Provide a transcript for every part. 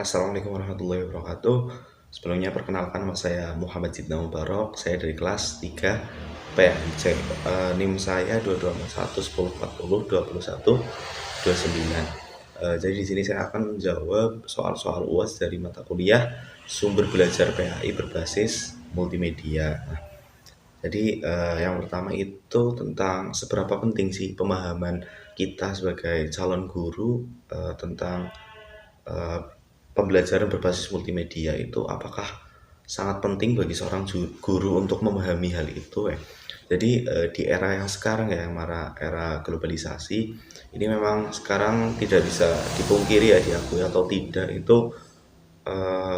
Assalamualaikum warahmatullahi wabarakatuh. Sebelumnya perkenalkan nama saya Muhammad Zidna Mubarok. Saya dari kelas 3 PAIC. NIM saya 224110402129. Jadi di sini saya akan menjawab soal-soal UAS dari mata kuliah sumber belajar PAI berbasis multimedia. Jadi yang pertama itu tentang seberapa penting sih pemahaman kita sebagai calon guru tentang eh, pembelajaran berbasis multimedia itu apakah sangat penting bagi seorang guru untuk memahami hal itu ya. Jadi di era yang sekarang ya, yang era globalisasi ini memang sekarang tidak bisa dipungkiri ya, diakui atau tidak itu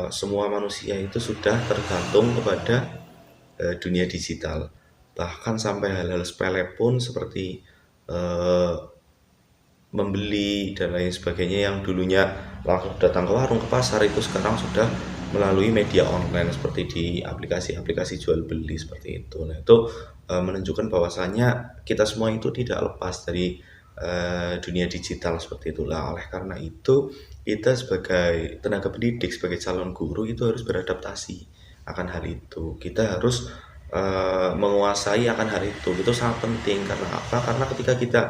semua manusia itu sudah tergantung kepada dunia digital. Bahkan sampai hal-hal sepele pun seperti eh, membeli dan lain sebagainya yang dulunya langsung datang ke warung, ke pasar, itu sekarang sudah melalui media online seperti di aplikasi-aplikasi jual beli seperti itu. Nah, itu menunjukkan bahwasanya kita semua itu tidak lepas dari dunia digital seperti itulah. Oleh karena itu, kita sebagai tenaga pendidik, sebagai calon guru itu harus beradaptasi akan hal itu. Kita harus menguasai akan hal itu. Itu sangat penting. Karena apa? Karena ketika kita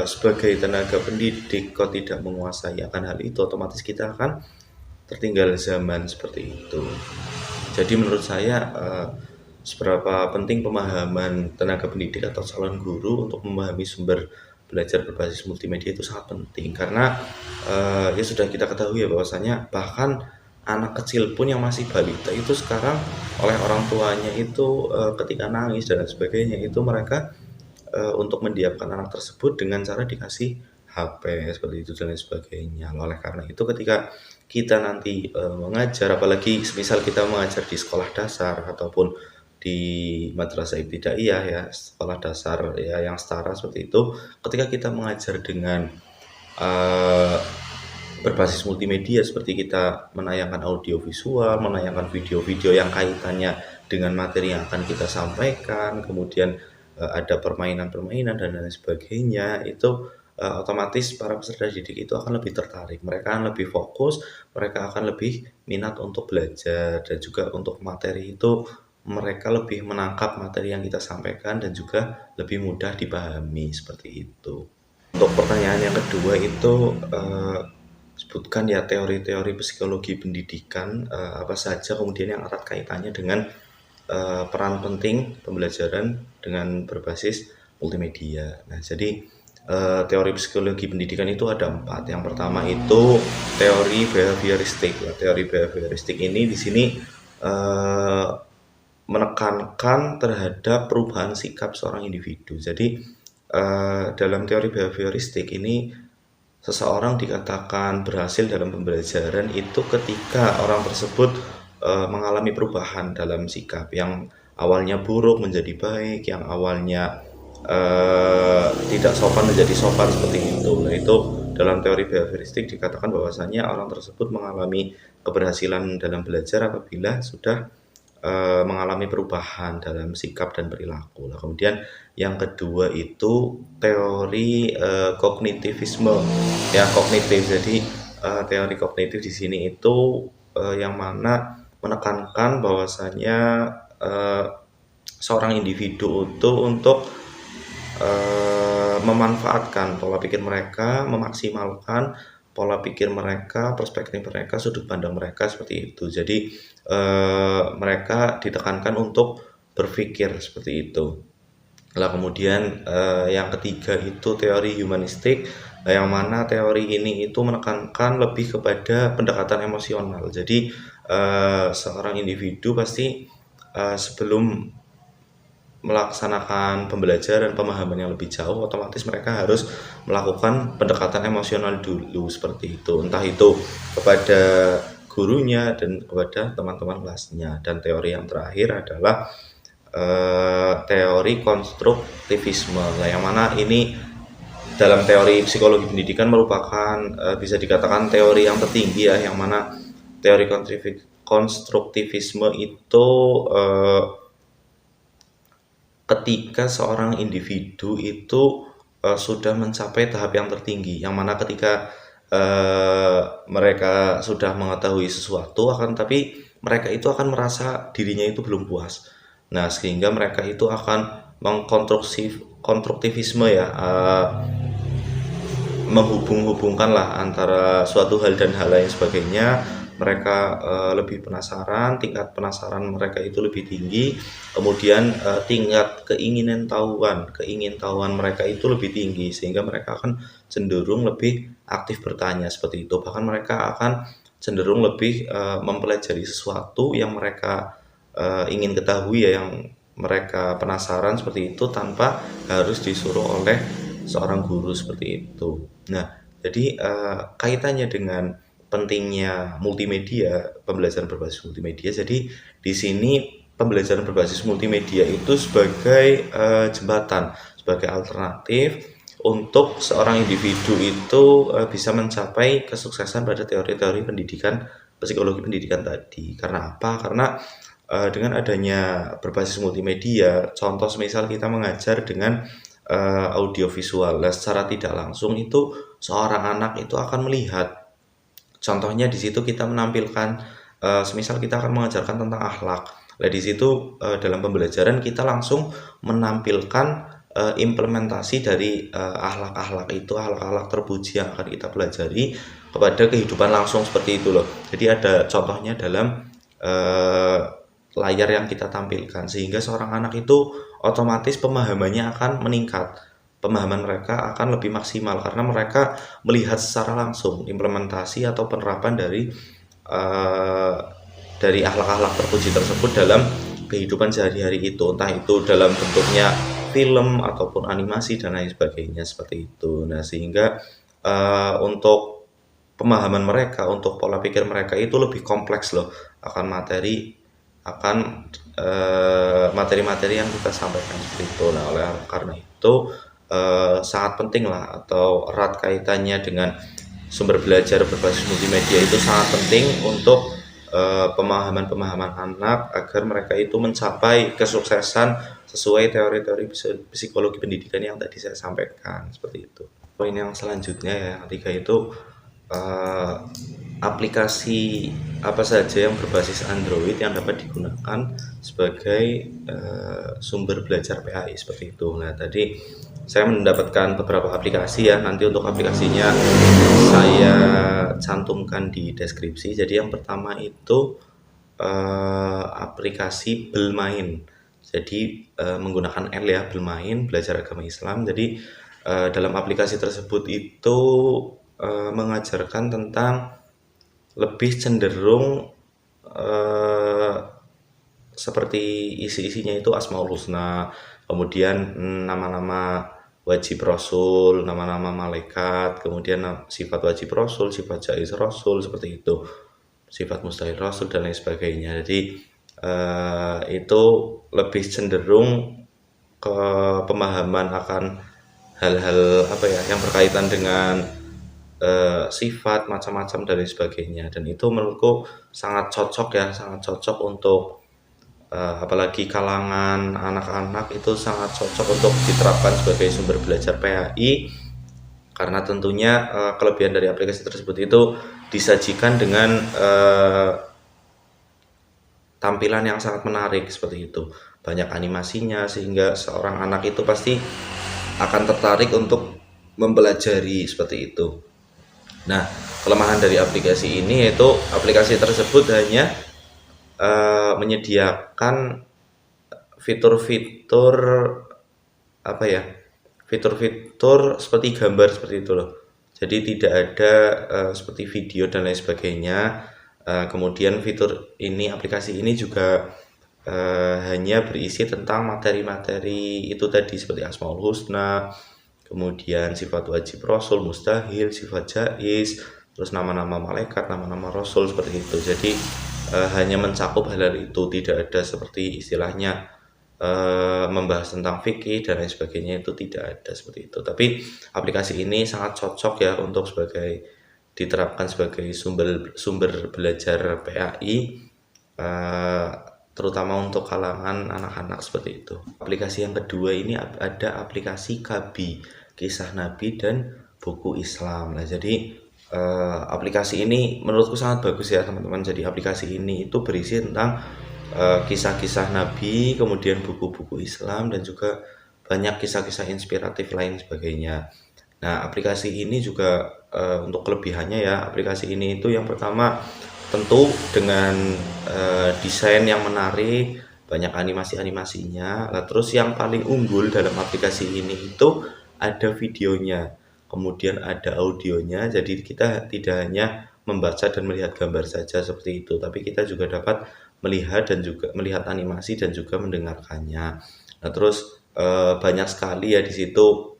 sebagai tenaga pendidik kok tidak menguasai akan hal itu, otomatis kita akan tertinggal zaman seperti itu. Jadi menurut saya seberapa penting pemahaman tenaga pendidik atau calon guru untuk memahami sumber belajar berbasis multimedia itu sangat penting, karena ya sudah kita ketahui ya bahwasanya bahkan anak kecil pun yang masih balita itu sekarang oleh orang tuanya itu ketika nangis dan sebagainya itu mereka untuk mendiamkan anak tersebut dengan cara dikasih HP seperti itu dan lain sebagainya. Oleh karena itu ketika kita nanti mengajar, apalagi misal kita mengajar di sekolah dasar ataupun di madrasah ibtidaiyah ya, sekolah dasar ya yang setara seperti itu, ketika kita mengajar dengan uh, berbasis multimedia seperti kita menayangkan audio visual, menayangkan video-video yang kaitannya dengan materi yang akan kita sampaikan, kemudian ada permainan-permainan dan lain sebagainya, itu otomatis para peserta didik itu akan lebih tertarik, mereka akan lebih fokus, mereka akan lebih minat untuk belajar, dan juga untuk materi itu mereka lebih menangkap materi yang kita sampaikan dan juga lebih mudah dipahami seperti itu. Untuk pertanyaan yang kedua itu sebutkan ya teori-teori psikologi pendidikan apa saja kemudian yang erat kaitannya dengan peran penting pembelajaran dengan berbasis multimedia. Nah, jadi teori psikologi pendidikan itu ada 4. Yang pertama itu teori behavioristik. Ya, teori behavioristik ini di sini eh, menekankan terhadap perubahan sikap seorang individu. Jadi dalam teori behavioristik ini seseorang dikatakan berhasil dalam pembelajaran itu ketika orang tersebut mengalami perubahan dalam sikap yang awalnya buruk menjadi baik, yang awalnya tidak sopan menjadi sopan seperti itu. Nah, itu dalam teori behavioristik dikatakan bahwasanya orang tersebut mengalami keberhasilan dalam belajar apabila sudah mengalami perubahan dalam sikap dan perilaku. Nah, kemudian yang kedua itu teori kognitivisme ya, kognitif. Jadi teori kognitif di sini itu yang mana menekankan bahwasanya eh, seorang individu itu untuk memanfaatkan pola pikir mereka, memaksimalkan pola pikir mereka, perspektif mereka, sudut pandang mereka seperti itu. Jadi mereka ditekankan untuk berpikir seperti itu. Lah kemudian yang ketiga itu teori humanistik, yang mana teori ini itu menekankan lebih kepada pendekatan emosional. Jadi seorang individu pasti sebelum melaksanakan pembelajaran pemahaman yang lebih jauh, otomatis mereka harus melakukan pendekatan emosional dulu seperti itu, entah itu kepada gurunya dan kepada teman-teman kelasnya. Dan teori yang terakhir adalah teori konstruktivisme, yang mana ini dalam teori psikologi pendidikan merupakan bisa dikatakan teori yang tertinggi ya, yang mana teori konstruktivisme itu ketika seorang individu itu sudah mencapai tahap yang tertinggi, yang mana ketika mereka sudah mengetahui sesuatu, akan tapi mereka itu akan merasa dirinya itu belum puas. Nah, sehingga mereka itu akan konstruktivisme ya, menghubung-hubungkan lah antara suatu hal dan hal lain sebagainya. Mereka lebih penasaran, tingkat penasaran mereka itu lebih tinggi, kemudian tingkat keingintahuan mereka itu lebih tinggi, sehingga mereka akan cenderung lebih aktif bertanya seperti itu. Bahkan mereka akan cenderung lebih mempelajari sesuatu yang mereka ingin ketahui ya, yang mereka penasaran seperti itu, tanpa harus disuruh oleh seorang guru seperti itu. Nah, jadi kaitannya dengan pentingnya multimedia, pembelajaran berbasis multimedia. Jadi di sini pembelajaran berbasis multimedia itu sebagai jembatan, sebagai alternatif untuk seorang individu itu bisa mencapai kesuksesan pada teori-teori pendidikan, psikologi pendidikan tadi. Karena apa? Karena dengan adanya berbasis multimedia, contoh semisal kita mengajar dengan audiovisual, nah, secara tidak langsung itu seorang anak itu akan melihat. Contohnya di situ kita menampilkan, semisal kita akan mengajarkan tentang akhlak. Nah, di situ dalam pembelajaran kita langsung menampilkan implementasi dari akhlak-akhlak itu, akhlak-akhlak terpuji yang akan kita pelajari kepada kehidupan langsung seperti itu loh. Jadi ada contohnya dalam layar yang kita tampilkan, sehingga seorang anak itu otomatis pemahamannya akan meningkat. Pemahaman mereka akan lebih maksimal karena mereka melihat secara langsung implementasi atau penerapan dari akhlak-akhlak terpuji tersebut dalam kehidupan sehari-hari itu, entah itu dalam bentuknya film ataupun animasi dan lain sebagainya seperti itu. Nah, sehingga untuk pemahaman mereka, untuk pola pikir mereka itu lebih kompleks loh akan materi-materi yang kita sampaikan seperti itu. Nah, oleh karena itu sangat penting lah, atau erat kaitannya dengan sumber belajar berbasis multimedia itu sangat penting untuk pemahaman-pemahaman anak agar mereka itu mencapai kesuksesan sesuai teori-teori psikologi pendidikan yang tadi saya sampaikan seperti itu. Poin yang selanjutnya ya, yang ketiga itu aplikasi apa saja yang berbasis Android yang dapat digunakan sebagai sumber belajar PAI seperti itu. Nah, tadi saya mendapatkan beberapa aplikasi ya, nanti untuk aplikasinya saya cantumkan di deskripsi. Jadi yang pertama itu aplikasi Belmain. Jadi menggunakan L ya, Belmain, belajar agama Islam. Jadi dalam aplikasi tersebut itu mengajarkan tentang lebih cenderung seperti isi-isinya itu Asmaul Husna, kemudian nama-nama wajib Rasul, nama-nama malaikat, kemudian sifat wajib Rasul, sifat jaiz Rasul seperti itu, sifat mustahil Rasul dan lain sebagainya. Jadi itu lebih cenderung ke pemahaman akan hal-hal apa ya yang berkaitan dengan sifat macam-macam dan lain sebagainya, dan itu menurutku sangat cocok ya, sangat cocok untuk apalagi kalangan anak-anak, itu sangat cocok untuk diterapkan sebagai sumber belajar PAI, karena tentunya kelebihan dari aplikasi tersebut itu disajikan dengan tampilan yang sangat menarik seperti itu, banyak animasinya, sehingga seorang anak itu pasti akan tertarik untuk mempelajari seperti itu. Nah, kelemahan dari aplikasi ini yaitu aplikasi tersebut hanya menyediakan fitur-fitur apa ya, fitur-fitur seperti gambar seperti itu loh. Jadi tidak ada seperti video dan lain sebagainya. Kemudian fitur ini, aplikasi ini juga hanya berisi tentang materi-materi itu tadi, seperti Asmaul Husna, kemudian sifat wajib Rasul, mustahil, sifat jaiz, terus nama-nama malaikat, nama-nama Rasul seperti itu. Jadi hanya mencakup hal-hal itu, tidak ada seperti istilahnya membahas tentang fikih dan lain sebagainya, itu tidak ada seperti itu. Tapi aplikasi ini sangat cocok ya untuk diterapkan sebagai sumber belajar PAI, terutama untuk kalangan anak-anak seperti itu. Aplikasi yang kedua ini ada aplikasi Kabi, kisah Nabi dan buku Islam. Nah, jadi aplikasi ini menurutku sangat bagus ya teman-teman. Jadi aplikasi ini itu berisi tentang kisah-kisah Nabi, kemudian buku-buku Islam dan juga banyak kisah-kisah inspiratif lain sebagainya. Nah, aplikasi ini juga untuk kelebihannya ya, aplikasi ini itu yang pertama tentu dengan desain yang menarik, banyak animasi-animasinya. Nah, terus yang paling unggul dalam aplikasi ini itu ada videonya, kemudian ada audionya. Jadi kita tidak hanya membaca dan melihat gambar saja seperti itu, tapi kita juga dapat melihat dan juga melihat animasi dan juga mendengarkannya. Nah, terus banyak sekali ya di situ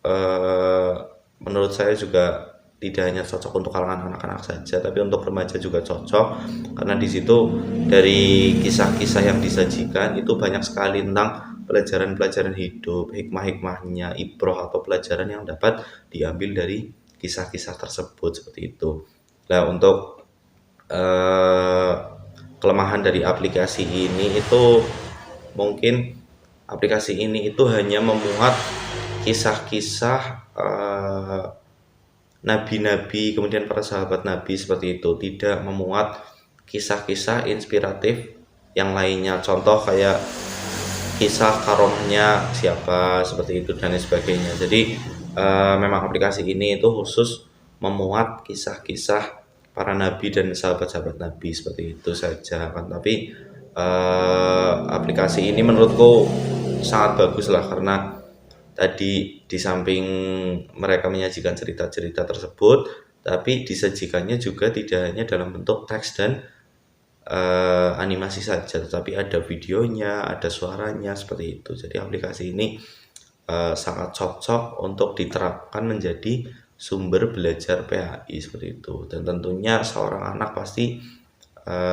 eh, menurut saya juga tidak hanya cocok untuk kalangan anak-anak saja, tapi untuk remaja juga cocok karena di situ dari kisah-kisah yang disajikan itu banyak sekali tentang pelajaran-pelajaran hidup, hikmah-hikmahnya, ibroh atau pelajaran yang dapat diambil dari kisah-kisah tersebut seperti itu. Nah, untuk eh, kelemahan dari aplikasi ini itu mungkin aplikasi ini itu hanya memuat kisah-kisah nabi-nabi, kemudian para sahabat nabi seperti itu, tidak memuat kisah-kisah inspiratif yang lainnya, contoh kayak kisah karomnya siapa seperti itu dan lain sebagainya. Jadi memang aplikasi ini itu khusus memuat kisah-kisah para nabi dan sahabat-sahabat nabi seperti itu saja kan. Tapi aplikasi ini menurutku sangat bagus lah karena tadi di samping mereka menyajikan cerita-cerita tersebut, tapi disajikannya juga tidak hanya dalam bentuk teks dan animasi saja, tetapi ada videonya, ada suaranya seperti itu. Jadi aplikasi ini sangat cocok untuk diterapkan menjadi sumber belajar PAI seperti itu. Dan tentunya seorang anak pasti,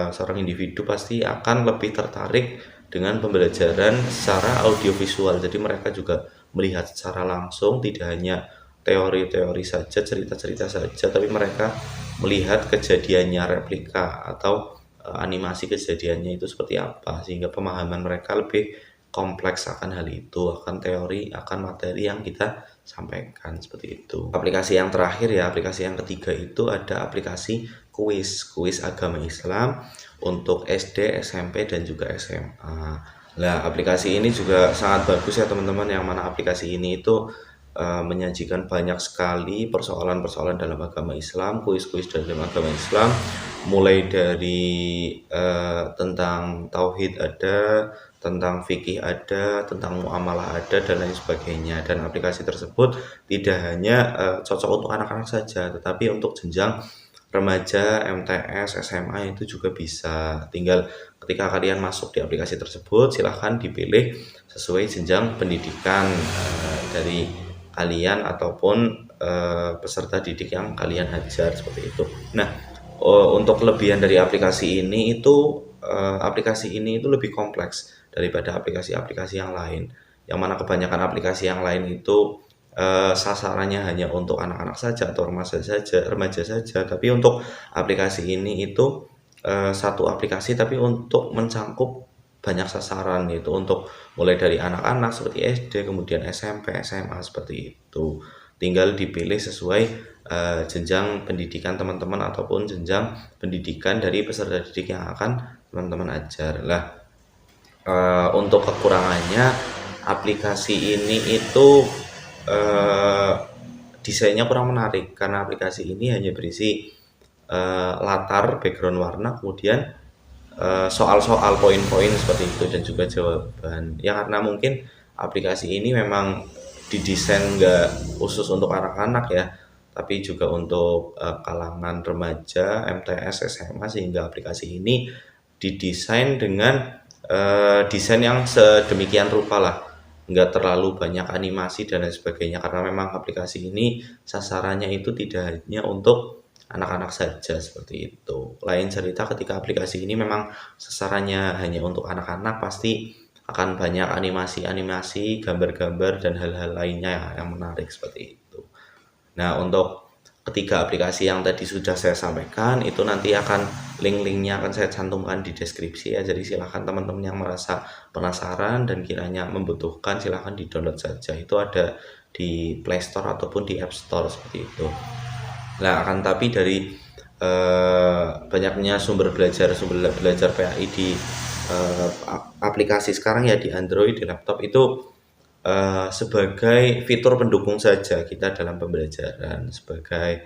seorang individu pasti akan lebih tertarik dengan pembelajaran secara audiovisual. Jadi mereka juga melihat secara langsung, tidak hanya teori-teori saja, cerita-cerita saja, tapi mereka melihat kejadiannya, replika atau animasi kejadiannya itu seperti apa, sehingga pemahaman mereka lebih kompleks akan hal itu, akan teori, akan materi yang kita sampaikan seperti itu. Aplikasi yang terakhir ya, aplikasi yang ketiga itu ada aplikasi kuis agama Islam untuk SD, SMP dan juga SMA. Nah, aplikasi ini juga sangat bagus ya teman-teman, yang mana aplikasi ini itu menyajikan banyak sekali persoalan-persoalan dalam agama Islam, kuis-kuis dalam agama Islam, mulai dari tentang tauhid ada, tentang fikih ada, tentang muamalah ada dan lain sebagainya. Dan aplikasi tersebut tidak hanya cocok untuk anak-anak saja, tetapi untuk jenjang remaja, MTS, SMA itu juga bisa. Tinggal ketika kalian masuk di aplikasi tersebut, silahkan dipilih sesuai jenjang pendidikan dari kalian ataupun peserta didik yang kalian hajar seperti itu. Nah, untuk kelebihan dari aplikasi ini itu aplikasi ini itu lebih kompleks daripada aplikasi-aplikasi yang lain. Yang mana kebanyakan aplikasi yang lain itu sasarannya hanya untuk anak-anak saja atau remaja saja. Tapi untuk aplikasi ini itu satu aplikasi tapi untuk mencangkup banyak sasaran, yaitu untuk mulai dari anak-anak seperti SD, kemudian SMP, SMA seperti itu. Tinggal dipilih sesuai jenjang pendidikan teman-teman ataupun jenjang pendidikan dari peserta didik yang akan teman-teman ajar. Lah, untuk kekurangannya aplikasi ini itu desainnya kurang menarik karena aplikasi ini hanya berisi latar background warna, kemudian soal-soal poin-poin seperti itu dan juga jawaban ya, karena mungkin aplikasi ini memang didesain nggak khusus untuk anak-anak ya, tapi juga untuk kalangan remaja, MTS, SMA, sehingga aplikasi ini didesain dengan desain yang sedemikian rupa lah, nggak terlalu banyak animasi dan lain sebagainya, karena memang aplikasi ini sasarannya itu tidak hanya untuk anak-anak saja seperti itu. Lain cerita ketika aplikasi ini memang sasarannya hanya untuk anak-anak, pasti akan banyak animasi-animasi, gambar-gambar dan hal-hal lainnya yang menarik seperti itu. Nah, untuk ketiga aplikasi yang tadi sudah saya sampaikan itu nanti akan link-linknya akan saya cantumkan di deskripsi ya. Jadi silahkan teman-teman yang merasa penasaran dan kiranya membutuhkan silahkan di download saja. Itu ada di Play Store ataupun di App Store seperti itu. Lah akan tapi dari banyaknya sumber belajar PAI di aplikasi sekarang ya di Android, di laptop itu sebagai fitur pendukung saja kita dalam pembelajaran, sebagai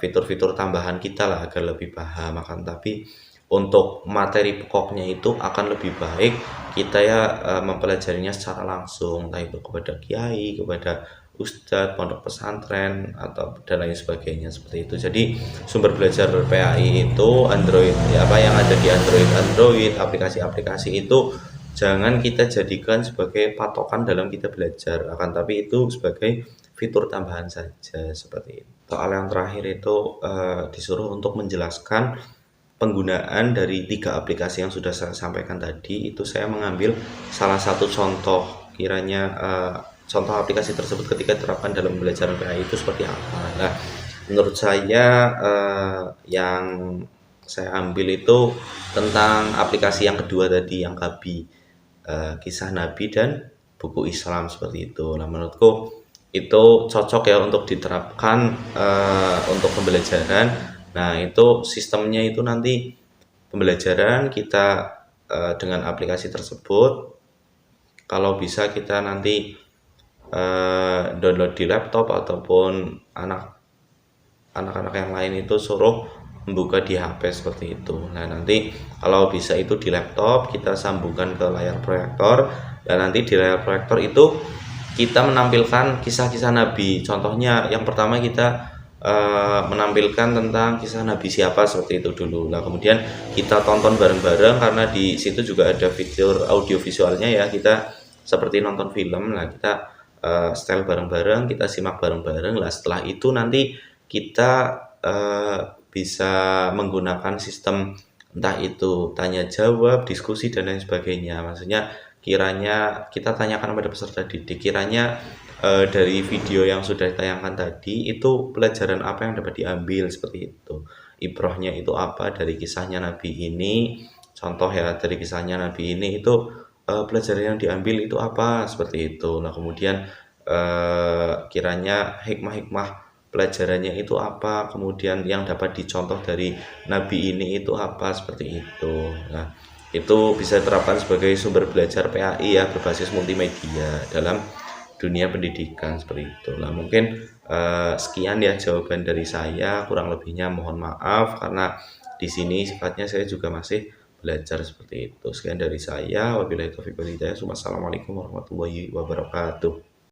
fitur-fitur tambahan kita lah agar lebih paham. Akan tapi untuk materi pokoknya itu akan lebih baik kita ya mempelajarinya secara langsung, entah itu kepada kiai, kepada ustadz, pondok pesantren atau dan lain sebagainya seperti itu. Jadi sumber belajar PAI itu Android ya, apa yang ada di Android, aplikasi-aplikasi itu jangan kita jadikan sebagai patokan dalam kita belajar, akan tapi itu sebagai fitur tambahan saja seperti itu. Soal yang terakhir itu disuruh untuk menjelaskan penggunaan dari 3 aplikasi yang sudah saya sampaikan tadi. Itu saya mengambil salah satu contoh, kiranya contoh aplikasi tersebut ketika diterapkan dalam pembelajaran PAI itu seperti apa. Nah, menurut saya yang saya ambil itu tentang aplikasi yang kedua tadi, yang Kabi, kisah Nabi dan buku Islam seperti itu. Nah, menurutku itu cocok ya untuk diterapkan untuk pembelajaran. Nah, itu sistemnya itu nanti pembelajaran kita dengan aplikasi tersebut, kalau bisa kita nanti download di laptop ataupun anak-anak yang lain itu suruh membuka di HP seperti itu. Nah, nanti kalau bisa itu di laptop kita sambungkan ke layar proyektor, dan nanti di layar proyektor itu kita menampilkan kisah-kisah Nabi. Contohnya yang pertama kita menampilkan tentang kisah Nabi siapa seperti itu dulu. Nah, kemudian kita tonton bareng-bareng karena di situ juga ada fitur audio visualnya ya. Kita seperti nonton film. Nah, kita setel bareng-bareng, kita simak bareng-bareng. Lah setelah itu nanti kita bisa menggunakan sistem entah itu tanya jawab, diskusi dan lain sebagainya. Maksudnya kiranya kita tanyakan pada peserta didik, kiranya dari video yang sudah ditayangkan tadi itu pelajaran apa yang dapat diambil seperti itu, ibrohnya itu apa dari kisahnya Nabi ini, contoh ya dari kisahnya Nabi ini itu pelajaran yang diambil itu apa seperti itu. Nah, kemudian kiranya hikmah-hikmah pelajarannya itu apa, kemudian yang dapat dicontoh dari Nabi ini itu apa seperti itu. Nah, itu bisa diterapkan sebagai sumber belajar PAI ya, berbasis multimedia dalam dunia pendidikan seperti itu. Nah, mungkin sekian ya jawaban dari saya, kurang lebihnya mohon maaf karena di sini sifatnya saya juga masih belajar seperti itu. Sekian dari saya, wabillahi taufiq wal hidayah. Wassalamualaikum warahmatullahi wabarakatuh.